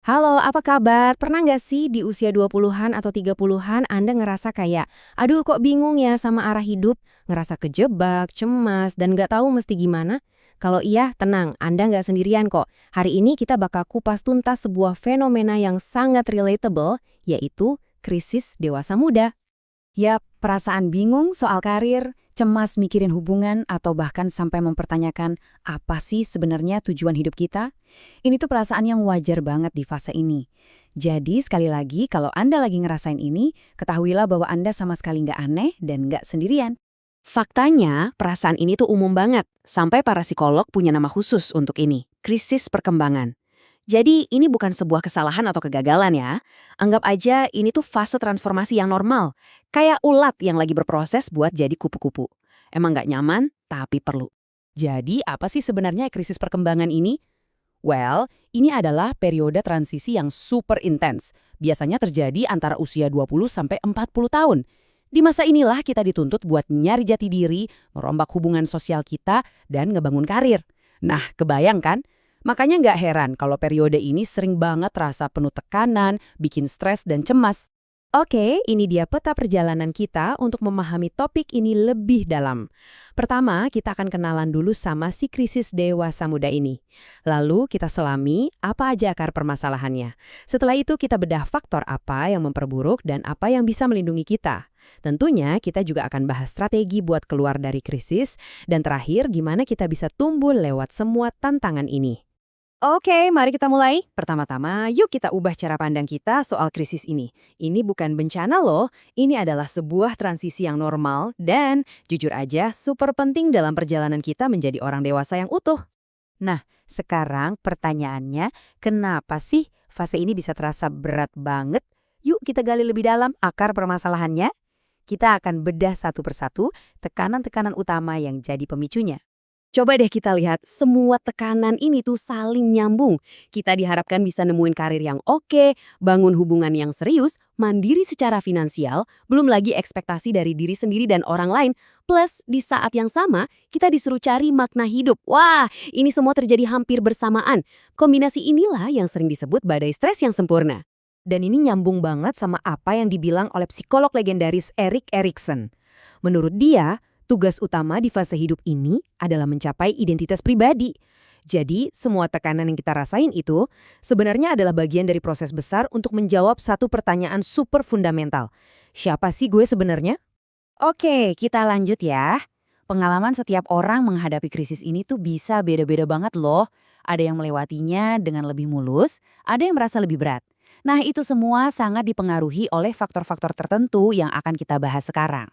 Halo, apa kabar? Pernah nggak sih di usia 20-an atau 30-an Anda ngerasa kayak, aduh kok bingung ya sama arah hidup? Ngerasa kejebak, cemas, dan nggak tahu mesti gimana? Kalau iya, tenang, Anda nggak sendirian kok. Hari ini kita bakal kupas tuntas sebuah fenomena yang sangat relatable, yaitu krisis dewasa muda. Yap, perasaan bingung soal karir, cemas mikirin hubungan, atau bahkan sampai mempertanyakan apa sih sebenarnya tujuan hidup kita? Ini tuh perasaan yang wajar banget di fase ini. Jadi sekali lagi, kalau Anda lagi ngerasain ini, ketahuilah bahwa Anda sama sekali nggak aneh dan nggak sendirian. Faktanya, perasaan ini tuh umum banget, sampai para psikolog punya nama khusus untuk ini, krisis perkembangan. Jadi ini bukan sebuah kesalahan atau kegagalan ya. Anggap aja ini tuh fase transformasi yang normal. Kayak ulat yang lagi berproses buat jadi kupu-kupu. Emang nggak nyaman, tapi perlu. Jadi apa sih sebenarnya krisis perkembangan ini? Well, ini adalah periode transisi yang super intens. Biasanya terjadi antara usia 20 sampai 40 tahun. Di masa inilah kita dituntut buat nyari jati diri, merombak hubungan sosial kita, dan ngebangun karir. Nah, kebayang kan? Makanya nggak heran kalau periode ini sering banget rasa penuh tekanan, bikin stres dan cemas. Oke, ini dia peta perjalanan kita untuk memahami topik ini lebih dalam. Pertama, kita akan kenalan dulu sama si krisis dewasa muda ini. Lalu kita selami apa aja akar permasalahannya. Setelah itu kita bedah faktor apa yang memperburuk dan apa yang bisa melindungi kita. Tentunya kita juga akan bahas strategi buat keluar dari krisis, dan terakhir gimana kita bisa tumbuh lewat semua tantangan ini. Oke, mari kita mulai. Pertama-tama, yuk kita ubah cara pandang kita soal krisis ini. Ini bukan bencana loh, ini adalah sebuah transisi yang normal dan, jujur aja, super penting dalam perjalanan kita menjadi orang dewasa yang utuh. Nah, sekarang pertanyaannya, kenapa sih fase ini bisa terasa berat banget? Yuk kita gali lebih dalam akar permasalahannya. Kita akan bedah satu persatu tekanan-tekanan utama yang jadi pemicunya. Coba deh kita lihat, semua tekanan ini tuh saling nyambung. Kita diharapkan bisa nemuin karir yang oke, bangun hubungan yang serius, mandiri secara finansial, belum lagi ekspektasi dari diri sendiri dan orang lain. Plus, di saat yang sama, kita disuruh cari makna hidup. Wah, ini semua terjadi hampir bersamaan. Kombinasi inilah yang sering disebut badai stres yang sempurna. Dan ini nyambung banget sama apa yang dibilang oleh psikolog legendaris Erik Erikson. Menurut dia, tugas utama di fase hidup ini adalah mencapai identitas pribadi. Jadi, semua tekanan yang kita rasain itu sebenarnya adalah bagian dari proses besar untuk menjawab satu pertanyaan super fundamental. Siapa sih gue sebenarnya? Oke, kita lanjut ya. Pengalaman setiap orang menghadapi krisis ini tuh bisa beda-beda banget loh. Ada yang melewatinya dengan lebih mulus, ada yang merasa lebih berat. Nah, itu semua sangat dipengaruhi oleh faktor-faktor tertentu yang akan kita bahas sekarang.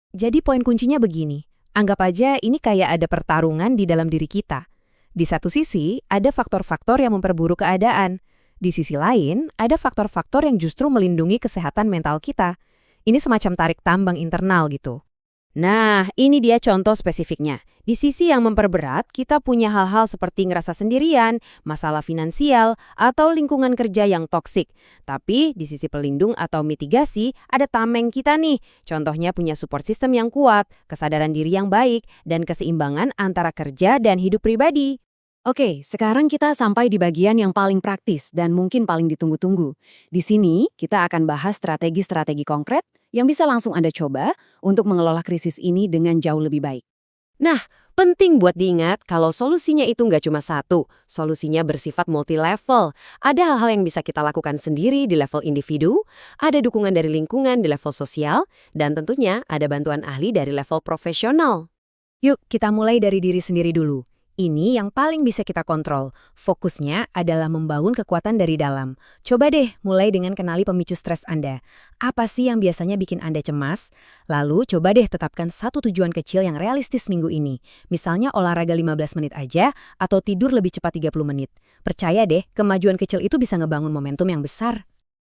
Jadi poin kuncinya begini, anggap aja ini kayak ada pertarungan di dalam diri kita. Di satu sisi, ada faktor-faktor yang memperburuk keadaan. Di sisi lain, ada faktor-faktor yang justru melindungi kesehatan mental kita. Ini semacam tarik tambang internal gitu. Nah, ini dia contoh spesifiknya. Di sisi yang memperberat, kita punya hal-hal seperti ngerasa sendirian, masalah finansial, atau lingkungan kerja yang toksik. Tapi di sisi pelindung atau mitigasi, ada tameng kita nih. Contohnya punya support system yang kuat, kesadaran diri yang baik, dan keseimbangan antara kerja dan hidup pribadi. Oke, sekarang kita sampai di bagian yang paling praktis dan mungkin paling ditunggu-tunggu. Di sini, kita akan bahas strategi-strategi konkret yang bisa langsung Anda coba untuk mengelola krisis ini dengan jauh lebih baik. Nah, penting buat diingat kalau solusinya itu nggak cuma satu, solusinya bersifat multi-level. Ada hal-hal yang bisa kita lakukan sendiri di level individu, ada dukungan dari lingkungan di level sosial, dan tentunya ada bantuan ahli dari level profesional. Yuk, kita mulai dari diri sendiri dulu. Ini yang paling bisa kita kontrol. Fokusnya adalah membangun kekuatan dari dalam. Coba deh mulai dengan kenali pemicu stres Anda. Apa sih yang biasanya bikin Anda cemas? Lalu coba deh tetapkan satu tujuan kecil yang realistis minggu ini. Misalnya olahraga 15 menit aja atau tidur lebih cepat 30 menit. Percaya deh, kemajuan kecil itu bisa ngebangun momentum yang besar.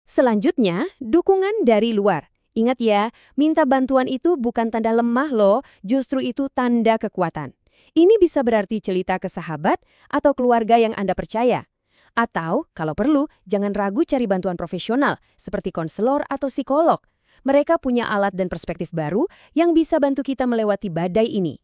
Selanjutnya, dukungan dari luar. Ingat ya, minta bantuan itu bukan tanda lemah loh, justru itu tanda kekuatan. Ini bisa berarti cerita ke sahabat atau keluarga yang Anda percaya. Atau, kalau perlu, jangan ragu cari bantuan profesional, seperti konselor atau psikolog. Mereka punya alat dan perspektif baru yang bisa bantu kita melewati badai ini.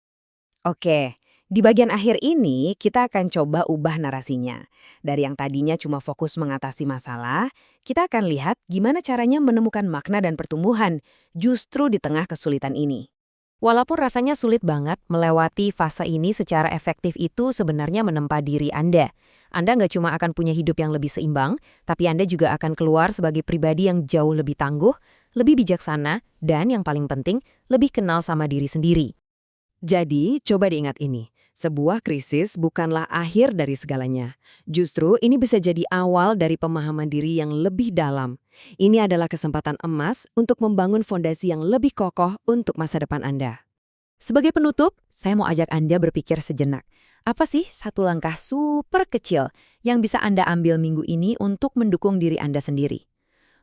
Oke, Di bagian akhir ini, kita akan coba ubah narasinya. Dari yang tadinya cuma fokus mengatasi masalah, kita akan lihat gimana caranya menemukan makna dan pertumbuhan, justru di tengah kesulitan ini. Walaupun rasanya sulit banget, melewati fase ini secara efektif itu sebenarnya menempa diri Anda. Anda nggak cuma akan punya hidup yang lebih seimbang, tapi Anda juga akan keluar sebagai pribadi yang jauh lebih tangguh, lebih bijaksana, dan yang paling penting, lebih kenal sama diri sendiri. Jadi, coba diingat ini. Sebuah krisis bukanlah akhir dari segalanya. Justru ini bisa jadi awal dari pemahaman diri yang lebih dalam. Ini adalah kesempatan emas untuk membangun fondasi yang lebih kokoh untuk masa depan Anda. Sebagai penutup, saya mau ajak Anda berpikir sejenak. Apa sih satu langkah super kecil yang bisa Anda ambil minggu ini untuk mendukung diri Anda sendiri?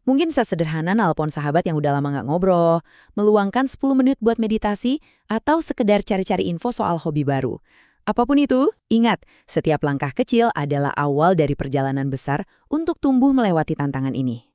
Mungkin sesederhana nelpon sahabat yang udah lama nggak ngobrol, meluangkan 10 menit buat meditasi, atau sekedar cari-cari info soal hobi baru. Apapun itu, ingat, setiap langkah kecil adalah awal dari perjalanan besar untuk tumbuh melewati tantangan ini.